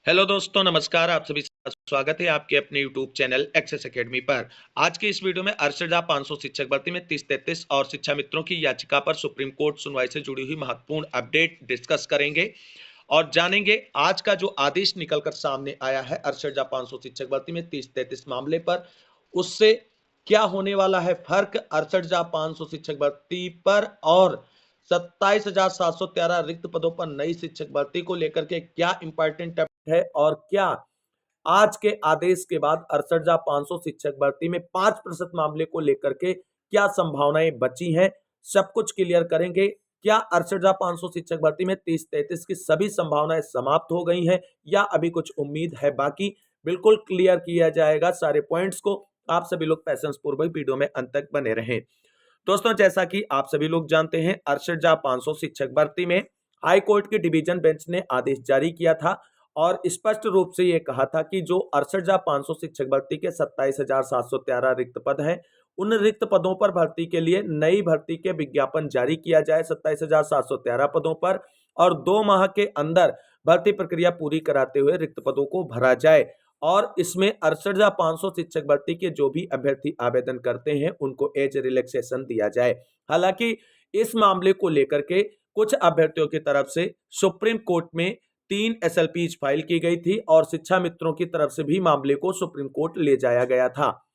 Hello दोस्तों, नमस्कार। आप सभी का स्वागत है आपके अपने यूट्यूब चैनल एक्सेस एकेडमी पर। आज की इस वीडियो में अरशद 500 शिक्षक भर्ती में 30-33 और शिक्षा मित्रों की याचिका पर सुप्रीम कोर्ट सुनवाई से जुड़ी हुई महत्वपूर्ण अपडेट डिस्कस करेंगे और जानेंगे आज का जो आदेश निकलकर सामने आया है अरशद 500 शिक्षक भर्ती में 30-33 मामले पर, उससे क्या होने वाला है फर्क अरशद 500 शिक्षक भर्ती पर और 27,713 रिक्त पदों पर नई शिक्षक भर्ती को लेकर के क्या इंपॉर्टेंट है और क्या आज के आदेश के बाद 68,500 शिक्षक भर्ती में 5% मामले को लेकर के क्या संभावनाएं बची हैं, सब कुछ क्लियर करेंगे। क्या 68,500 शिक्षक भर्ती में 30-33 की सभी संभावनाएं समाप्त हो गई हैं या अभी कुछ उम्मीद है बाकी, बिल्कुल क्लियर किया जाएगा सारे पॉइंट्स को। आप सभी लोग पैसेंस पूर्वक वीडियो में अंत तक बने रहें। दोस्तों, जैसा कि आप सभी लोग जानते हैं, 68,500 शिक्षक भर्ती में हाई कोर्ट की डिवीजन बेंच ने आदेश जारी किया था और स्पष्ट रूप से यह कहा था कि जो 68,500 शिक्षक भर्ती के 27,713 रिक्त पद हैं, उन रिक्त पदों पर भर्ती के लिए नई भर्ती के विज्ञापन जारी किया जाए 27,713 पदों पर और 2 माह के अंदर भर्ती प्रक्रिया पूरी कराते हुए रिक्त पदों को भरा जाए और इसमें 68,500 शिक्षक भर्ती के जो भी अभ्यर्थी आवेदन करते हैं उनको एज रिलैक्सेशन दिया जाए। हालांकि इस मामले को लेकर के कुछ अभ्यर्थियों की तरफ से सुप्रीम कोर्ट में 3 एसएलपीज फाइल की गई थी और शिक्षा मित्रों की तरफ से भी मामले को सुप्रीम कोर्ट ले जाया गया था।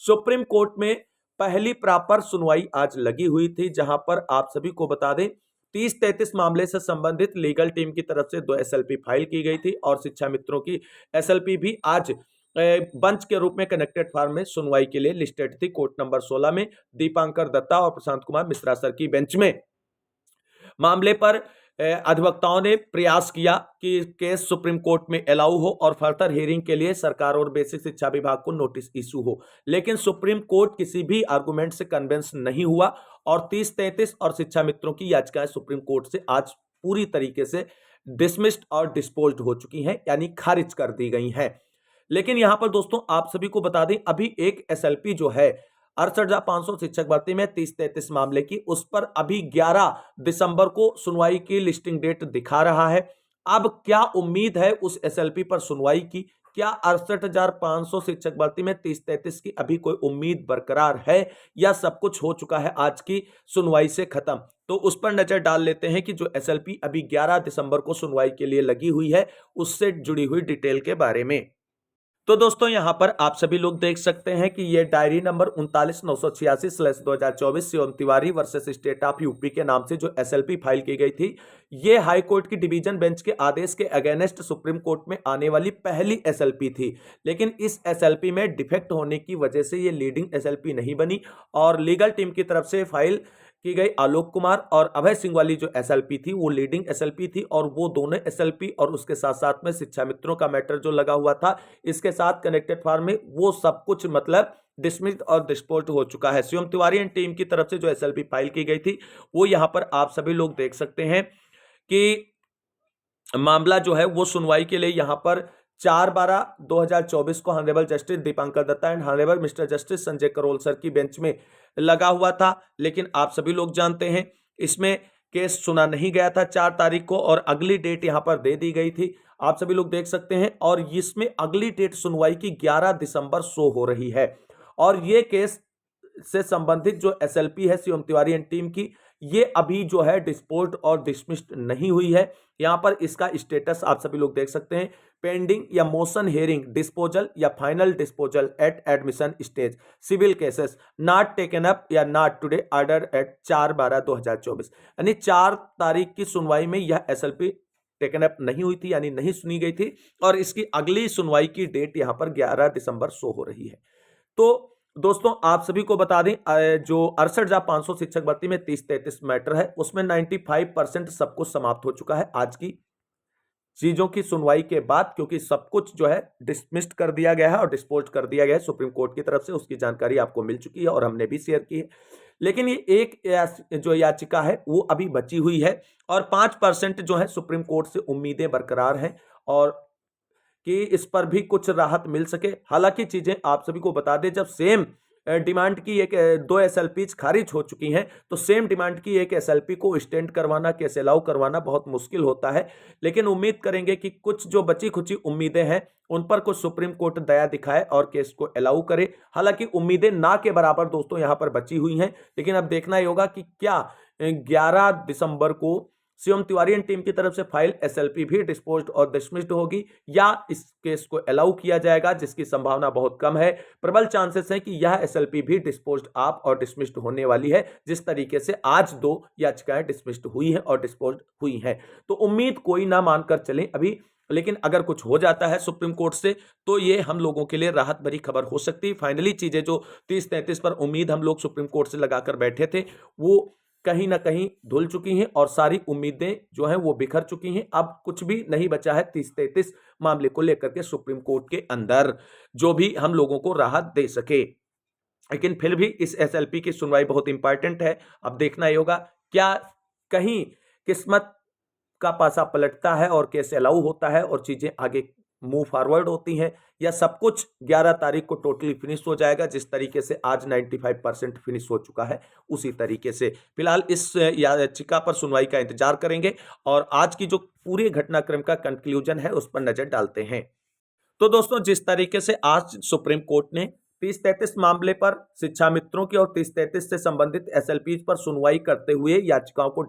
सुप्रीम कोर्ट में पहली प्रॉपर सुनवाई आज लगी हुई थी, जहां पर आप सभी को बता दें 30-33 मामले से संबंधित लीगल टीम की तरफ से 2 एसएलपी फाइल की गई थी और शिक्षा मित्रों की एसएलपी भी आज बंच के रूप में कनेक्टेड फार्म में सुनवाई के लिए लिस्टेड थी कोर्ट नंबर 16 में दीपांकर दत्ता और प्रशांत कुमार मिश्रा सर की बेंच में। मामले पर अधिवक्ताओं ने प्रयास किया कि केस सुप्रीम कोर्ट में अलाउ हो और फर्दर हियरिंग के लिए सरकार और बेसिक शिक्षा विभाग को नोटिस इशू हो, लेकिन सुप्रीम कोर्ट किसी भी आर्गुमेंट से कन्विंस नहीं हुआ और 30-33 और शिक्षा मित्रों की याचिकाएं सुप्रीम कोर्ट से आज पूरी तरीके से डिसमिस्ड और डिस्पोज्ड हो चुकी हैं, यानी खारिज कर दी गई हैं। लेकिन यहां पर दोस्तों आप सभी को बता दें, अभी एक एसएलपी जो है 68,500 शिक्षक भर्ती में 30-33 मामले की, उस पर अभी 11 दिसंबर को सुनवाई की लिस्टिंग डेट दिखा रहा है। अब क्या उम्मीद है उस एसएलपी पर सुनवाई की? क्या 68,500 शिक्षक भर्ती में 30-33 की अभी कोई उम्मीद बरकरार है या सब कुछ हो चुका है आज की सुनवाई से खत्म? तो उस पर नजर डाल लेते हैं कि जो एसएलपी अभी 11 दिसंबर को सुनवाई के लिए लगी हुई है उससे जुड़ी हुई डिटेल के बारे में। तो दोस्तों, यहां पर आप सभी लोग देख सकते हैं कि यह diary number 39,986/2024 Shivam Tiwari versus state of UP के नाम से जो एसएलपी फाइल की गई थी, यह हाई कोर्ट की डिवीजन बेंच के आदेश के अगेंस्ट सुप्रीम कोर्ट में आने वाली पहली एसएलपी थी। लेकिन इस एसएलपी में डिफेक्ट होने की वजह से यह लीडिंग एसएलपी नहीं बनी और लीगल टीम की तरफ से फाइल की गई आलोक कुमार और अभय सिंह वाली जो एसएलपी थी वो लीडिंग एसएलपी थी और वो दोनों एसएलपी और उसके साथ साथ में शिक्षा मित्रों का मैटर जो लगा हुआ था इसके साथ कनेक्टेड फार्म में, वो सब कुछ मतलब डिसमिस्ड और डिस्पोज्ड हो चुका है। शिवम तिवारी एंड टीम की तरफ से जो एसएलपी फाइल की गई थी वो यहां पर आप सभी लोग देख सकते हैं कि मामला जो है वो सुनवाई के लिए यहां पर 4/12/2024 को honourable justice Dipankar Datta and honourable mister justice Sanjay Karol sir की बेंच में लगा हुआ था। लेकिन आप सभी लोग जानते हैं इसमें केस सुना नहीं गया था 4 तारीख को और अगली डेट यहां पर दे दी गई थी, आप सभी लोग देख सकते हैं। और इसमें अगली डेट सुनवाई की 11 दिसंबर शो हो रही है और ये केस से संबंधित जो एसएलपी है शिवम तिवारी एंड टीम की, ये अभी जो है डिस्पोज्ड और डिसमिस्ड नहीं हुई है। यहां पर इसका स्टेटस आप सभी लोग देख सकते हैं, पेंडिंग या मोशन हियरिंग डिस्पोजल या final disposal at admission stage civil cases not taken up या नॉट टुडे ऑर्डर एट 4/12/2024, यानी 4 तारीख की सुनवाई में यह एसएलपी टेकन अप नहीं हुई थी, यानी नहीं सुनी गई थी और इसकी अगली सुनवाई की डेट यहां पर 11 दिसंबर शो हो रही है। तो दोस्तों, आप सभी को बता दें जो 68,500 शिक्षक भर्ती में 30-33 मैटर है उसमें 95% सब कुछ समाप्त हो चुका है आज की चीजों की सुनवाई के बाद, क्योंकि सब कुछ जो है डिसमिस्ड कर दिया गया है और डिस्पोज कर दिया गया है सुप्रीम कोर्ट की तरफ से। उसकी जानकारी आपको मिल चुकी है और हमने भी शेयर की है। लेकिन ये एक जो याचिका है वो अभी बची हुई है और 5% जो है सुप्रीम कोर्ट से उम्मीदें बरकरार हैं और कि इस पर भी कुछ राहत मिल सके। हालांकि चीजें आप सभी को बता दें, जब सेम डिमांड की एक 2 एसएलपीज खारिज हो चुकी हैं, तो सेम डिमांड की एक एसएलपी को स्टैंड करवाना, केस अलाउ करवाना बहुत मुश्किल होता है। लेकिन उम्मीद करेंगे कि कुछ जो बची खुची उम्मीदें हैं उन पर कुछ सुप्रीम कोर्ट दया दिखाए और केस को अलाउ करे। हालांकि उम्मीदें ना के बराबर दोस्तों यहां पर बची हुई हैं, लेकिन अब देखना ही होगा कि क्या 11 दिसंबर को शिवम तिवारी एंड टीम की तरफ से फाइल एसएलपी भी डिस्पोज्ड और डिसमिस्ड होगी या इस केस को अलाउ किया जाएगा, जिसकी संभावना बहुत कम है। प्रबल चांसेस है कि यह एसएलपी भी डिस्पोज्ड आप और डिसमिस्ड होने वाली है, जिस तरीके से आज 2 याचिकाएं डिसमिस्ड हुई हैं और डिस्पोज्ड हुई हैं। तो उम्मीद कोई ना मानकर चलें अभी, लेकिन अगर कुछ हो जाता है सुप्रीम कोर्ट से तो ये हम लोगों के लिए राहत भरी खबर हो सकती है। फाइनली चीजें जो 30-33 पर उम्मीद हम लोग सुप्रीम कोर्ट से लगाकर बैठे थे वो कहीं ना कहीं धुल चुकी हैं और सारी उम्मीदें जो हैं वो बिखर चुकी हैं। अब कुछ भी नहीं बचा है 30-33 मामले को लेकर के सुप्रीम कोर्ट के अंदर जो भी हम लोगों को राहत दे सके। लेकिन फिर भी इस एसएलपी की सुनवाई बहुत इंपॉर्टेंट है। अब देखना ही होगा क्या कहीं किस्मत का पासा पलटता है और कैसे अलाउ होता है और चीजें आगे मूव फॉरवर्ड होती हैं, या सब कुछ 11 तारीख को टोटली फिनिश हो जाएगा जिस तरीके से आज 95% फिनिश हो चुका है उसी तरीके से। फिलहाल इस याचिका पर सुनवाई का इंतजार करेंगे और आज की जो पूरे घटनाक्रम का कंक्लूजन है उस पर नजर डालते हैं। तो दोस्तों जिस तरीके से आज सुप्रीम कोर्ट ने 30-33 मामले पर शिक्षा मित्रों की और 30-33 से संबंधित एसएलपी पर सुनवाई करते हुए याचिकाओं को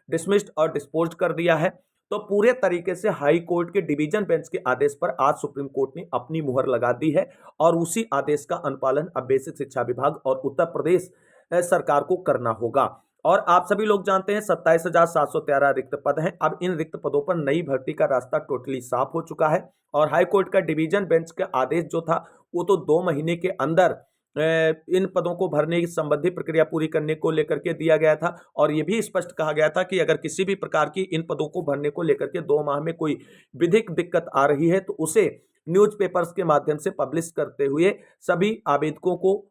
डिसमिस्ड और डिस्पोज्ड कर दिया है, तो पूरे तरीके से हाई कोर्ट के डिवीजन बेंच के आदेश पर आज सुप्रीम कोर्ट ने अपनी मुहर लगा दी है और उसी आदेश का अनुपालन अब बेसिक शिक्षा विभाग और उत्तर प्रदेश सरकार को करना होगा। और आप सभी लोग जानते हैं 27,713 रिक्त पद हैं। अब इन रिक्त पदों पर नई भर्ती का रास्ता टोटली साफ हो चुका है और हाई कोर्ट का डिवीजन बेंच का आदेश जो था वो तो 2 महीने के अंदर इन पदों को भरने संबंधी प्रक्रिया पूरी करने को लेकर के दिया गया था और यह भी स्पष्ट कहा गया था कि अगर किसी भी प्रकार की इन पदों को भरने को लेकर के 2 माह में कोई विधिक दिक्कत आ रही है तो उसे न्यूज़पेपर्स के माध्यम से पब्लिश करते हुए सभी आवेदकों को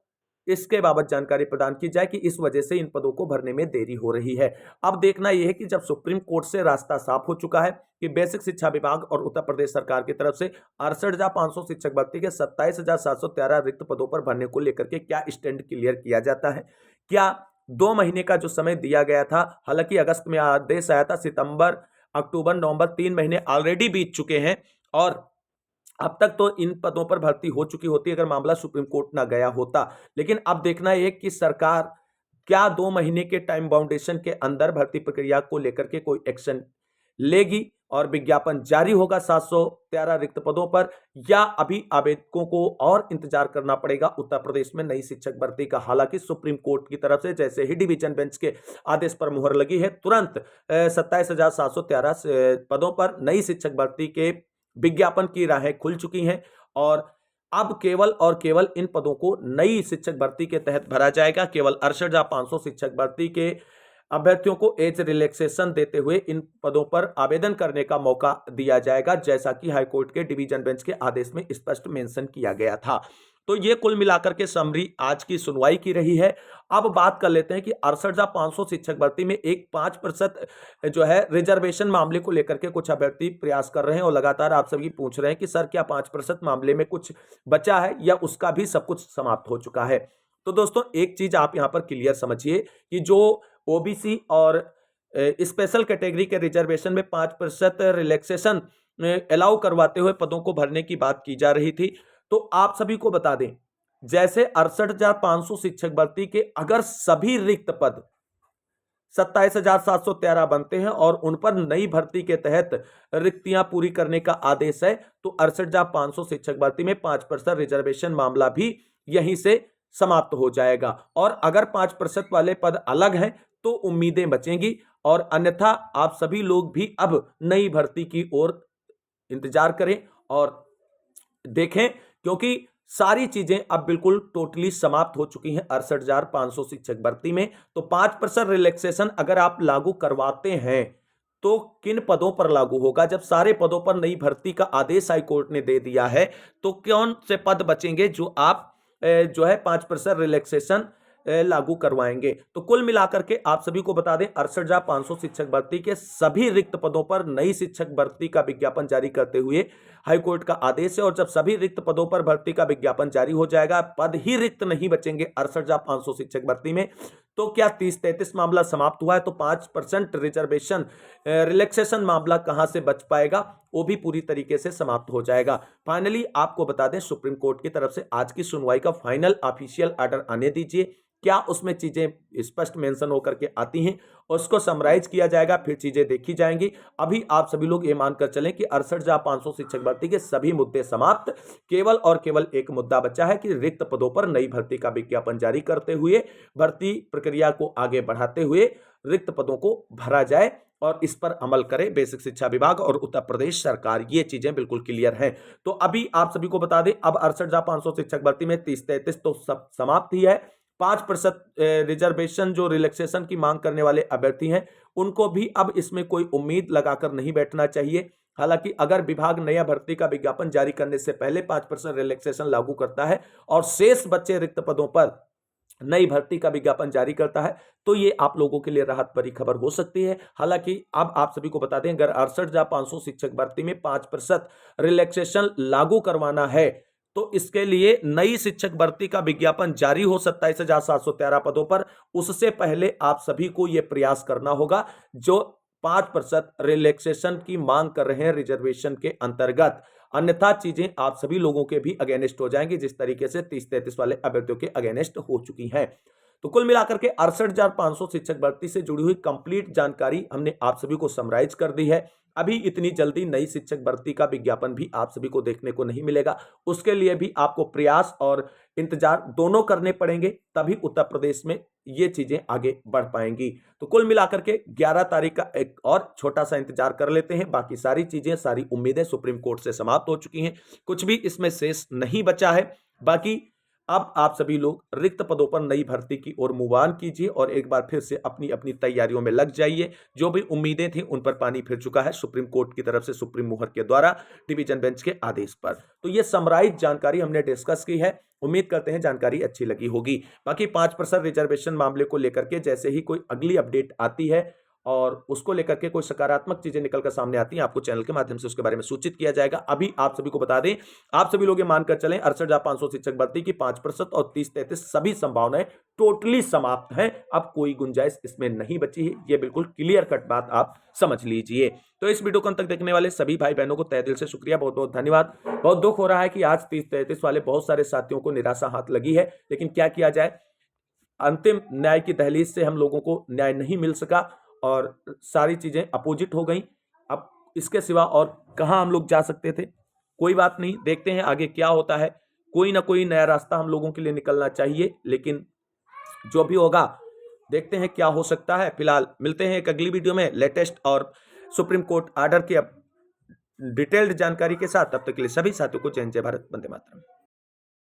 इसके बाबत जानकारी प्रदान की जाए कि इस वजह से इन पदों को भरने में देरी हो रही है। अब देखना यह है कि जब सुप्रीम कोर्ट से रास्ता साफ हो चुका है कि बेसिक शिक्षा विभाग और उत्तर प्रदेश सरकार की तरफ से 68,500 शिक्षक भर्ती के 27,713 रिक्त पदों पर भरने को लेकर के क्या स्टैंड क्लियर किया जाता है, क्या 2 महीने का जो समय दिया गया था, हालांकि अगस्त में आदेश आया था, सितंबर, अक्टूबर, नवंबर 3 महीने ऑलरेडी बीत चुके हैं और अब तक तो इन पदों पर भर्ती हो चुकी होती अगर मामला सुप्रीम कोर्ट ना गया होता। लेकिन अब देखना है कि सरकार क्या 2 महीने के टाइम बाउंडेशन के अंदर भर्ती प्रक्रिया को लेकर के कोई एक्शन लेगी और विज्ञापन जारी होगा 713 रिक्त पदों पर, या अभी आवेदकों को और इंतजार करना पड़ेगा उत्तर प्रदेश में नई शिक्षक भर्ती का। हालांकि सुप्रीम कोर्ट की तरफ से जैसे ही डिवीजन बेंच के आदेश पर मुहर लगी है तुरंत 27,713 पदों पर नई शिक्षक भर्ती के विज्ञापन की राहें खुल चुकी हैं और अब केवल और केवल इन पदों को नई शिक्षक भर्ती के तहत भरा जाएगा। केवल 68,500 शिक्षक भर्ती के अभ्यर्थियों को एज रिलैक्सेशन देते हुए इन पदों पर आवेदन करने का मौका दिया जाएगा, जैसा कि हाईकोर्ट के डिवीजन बेंच के आदेश में स्पष्ट मेंशन किया गया था। तो ये कुल मिलाकर के समरी आज की सुनवाई की रही है। अब बात कर लेते हैं कि 68,500 शिक्षक भर्ती में एक 5% जो है रिजर्वेशन मामले को लेकर के कुछ अभ्यर्थी प्रयास कर रहे हैं और लगातार आप सभी पूछ रहे हैं कि सर क्या 5% मामले में कुछ बचा है या उसका भी सब कुछ समाप्त हो चुका है। तो दोस्तों एक चीज आप यहां पर क्लियर समझिए कि जो ओबीसी और स्पेशल कैटेगरी के रिजर्वेशन में 5% रिलैक्सेशन अलाउ करवाते हुए पदों को भरने की बात की जा रही थी, तो आप सभी को बता दें जैसे 68,500 शिक्षक भर्ती के अगर सभी रिक्त पद 27,713 बनते हैं और उन पर नई भर्ती के तहत रिक्तियां पूरी करने का आदेश है तो 68,500 शिक्षक भर्ती में 5% रिजर्वेशन मामला भी यहीं से समाप्त हो जाएगा और अगर 5% वाले पद अलग हैं तो उम्मीदें बचेंगी और अन्यथा आप सभी लोग भी अब नई भर्ती की ओर इंतजार करें और देखें, क्योंकि सारी चीजें अब बिल्कुल टोटली समाप्त हो चुकी हैं 68,500 शिक्षक भर्ती में। तो 5% रिलैक्सेशन अगर आप लागू करवाते हैं तो किन पदों पर लागू होगा? जब सारे पदों पर नई भर्ती का आदेश हाईकोर्ट ने दे दिया है तो कौन से पद बचेंगे जो आप जो है 5% रिलैक्सेशन लागू करवाएंगे। तो कुल मिलाकर के आप सभी को बता दें 68,500 शिक्षक भर्ती के सभी रिक्त पदों पर नई शिक्षक भर्ती का विज्ञापन जारी करते हुए हाईकोर्ट का आदेश है। और जब सभी रिक्त पदों पर भर्ती का विज्ञापन जारी हो जाएगा, पद ही रिक्त नहीं बचेंगे 68,500 शिक्षक भर्ती में, तो क्या 30-33 मामला समाप्त हुआ है तो 5% रिजर्वेशन रिलैक्सेशन मामला कहां से बच पाएगा, वो भी पूरी तरीके से समाप्त हो जाएगा। फाइनली आपको बता दें सुप्रीम कोर्ट की तरफ से आज की सुनवाई का फाइनल ऑफिशियल ऑर्डर आने दीजिए, क्या उसमें चीजें स्पष्ट मेंशन होकर के आती हैं, उसको समराइज किया जाएगा, फिर चीजें देखी जाएंगी। अभी आप सभी लोग ये मानकर चलें कि 68,500 शिक्षक भर्ती के सभी मुद्दे समाप्त, केवल और केवल एक मुद्दा बचा है कि रिक्त पदों पर नई भर्ती का विज्ञापन जारी करते हुए भर्ती प्रक्रिया को आगे बढ़ाते हुए रिक्त पदों को भरा जाए और इस पर अमल करे बेसिक शिक्षा विभाग और उत्तर प्रदेश सरकार। ये चीजें बिल्कुल क्लियर हैं। तो अभी आप सभी को बता दें अब 68,500 शिक्षक भर्ती में 30-33 तो सब समाप्त ही है। 5% रिजर्वेशन जो रिलैक्सेशन की मांग करने वाले अभ्यर्थी हैं उनको भी अब इसमें कोई उम्मीद लगाकर नहीं बैठना चाहिए। हालांकि अगर विभाग नया भर्ती का विज्ञापन जारी करने से पहले 5% रिलैक्सेशन लागू करता है और शेष बचे रिक्त पदों पर नई भर्ती का विज्ञापन जारी करता है तो ये आप लोगों के लिए राहत भरी खबर हो सकती है। हालांकि अब आप सभी को बता दें अगर 68,500 शिक्षक भर्ती में 5% रिलैक्सेशन लागू करवाना है तो इसके लिए नई शिक्षक भर्ती का विज्ञापन जारी हो 27,713 पदों पर। उससे पहले आप सभी को यह प्रयास करना होगा जो 5% रिलैक्सेशन की मांग कर रहे हैं रिजर्वेशन के अंतर्गत, अन्यथा चीजें आप सभी लोगों के भी अगेंस्ट हो जाएंगी जिस तरीके से 30-33 वाले अभ्यर्थियों के अगेंस्ट हो चुकी हैं। तो कुल मिलाकर के 68,500 शिक्षक भर्ती से जुड़ी हुई कंप्लीट जानकारी हमने आप सभी को समराइज कर दी है। अभी इतनी जल्दी नई शिक्षक भर्ती का विज्ञापन भी आप सभी को देखने को नहीं मिलेगा, उसके लिए भी आपको प्रयास और इंतजार दोनों करने पड़ेंगे, तभी उत्तर प्रदेश में ये चीजें आगे बढ़ पाएंगी। तो कुल मिलाकर के 11 तारीख का एक और छोटा सा इंतजार कर लेते हैं। बाकी सारी चीजें, सारी उम्मीदें सुप्रीम कोर्ट से समाप्त हो चुकी हैं, कुछ भी इसमें शेष नहीं बचा है। बाकी अब आप सभी लोग रिक्त पदों पर नई भर्ती की ओर मूव ऑन कीजिए और एक बार फिर से अपनी अपनी तैयारियों में लग जाइए। जो भी उम्मीदें थी उन पर पानी फिर चुका है सुप्रीम कोर्ट की तरफ से सुप्रीम मुहर के द्वारा डिवीजन बेंच के आदेश पर। तो ये समराइज जानकारी हमने डिस्कस की है, उम्मीद करते हैं जानकारी अच्छी लगी होगी। बाकी 5% रिजर्वेशन मामले को लेकर के जैसे ही कोई अगली अपडेट आती है और उसको लेकर के कोई सकारात्मक चीजें निकलकर सामने आती हैं आपको चैनल के माध्यम से उसके बारे में सूचित किया जाएगा। अभी आप सभी को बता दें, आप सभी लोग ये मानकर चलें 68,500 शिक्षक भर्ती की 5% और 30-33 सभी संभावनाएं टोटली समाप्त हैं। अब कोई गुंजाइश इसमें नहीं बची है, ये बिल्कुल क्लियर कट बात आप समझ लीजिए। तो इस वीडियो को अंत तक देखने वाले सभी भाई बहनों को तहे दिल से शुक्रिया, बहुत बहुत धन्यवाद। बहुत दुख हो रहा है कि आज 30-33 वाले बहुत सारे साथियों को निराशा हाथ लगी है, लेकिन क्या किया जाए, अंतिम न्याय की दहलीज से हम लोगों को न्याय नहीं मिल सका और सारी चीजें अपोजिट हो गई। अब इसके सिवा और कहां हम लोग जा सकते थे, कोई बात नहीं, देखते हैं आगे क्या होता है। कोई ना कोई नया रास्ता हम लोगों के लिए निकलना चाहिए, लेकिन जो भी होगा देखते हैं क्या हो सकता है। फिलहाल मिलते हैं एक अगली वीडियो में लेटेस्ट और सुप्रीम कोर्ट ऑर्डर की डिटेल्ड जानकारी के साथ। तब तक के लिए सभी साथियों को जय हिंद, जय भारत, वंदे मातरम।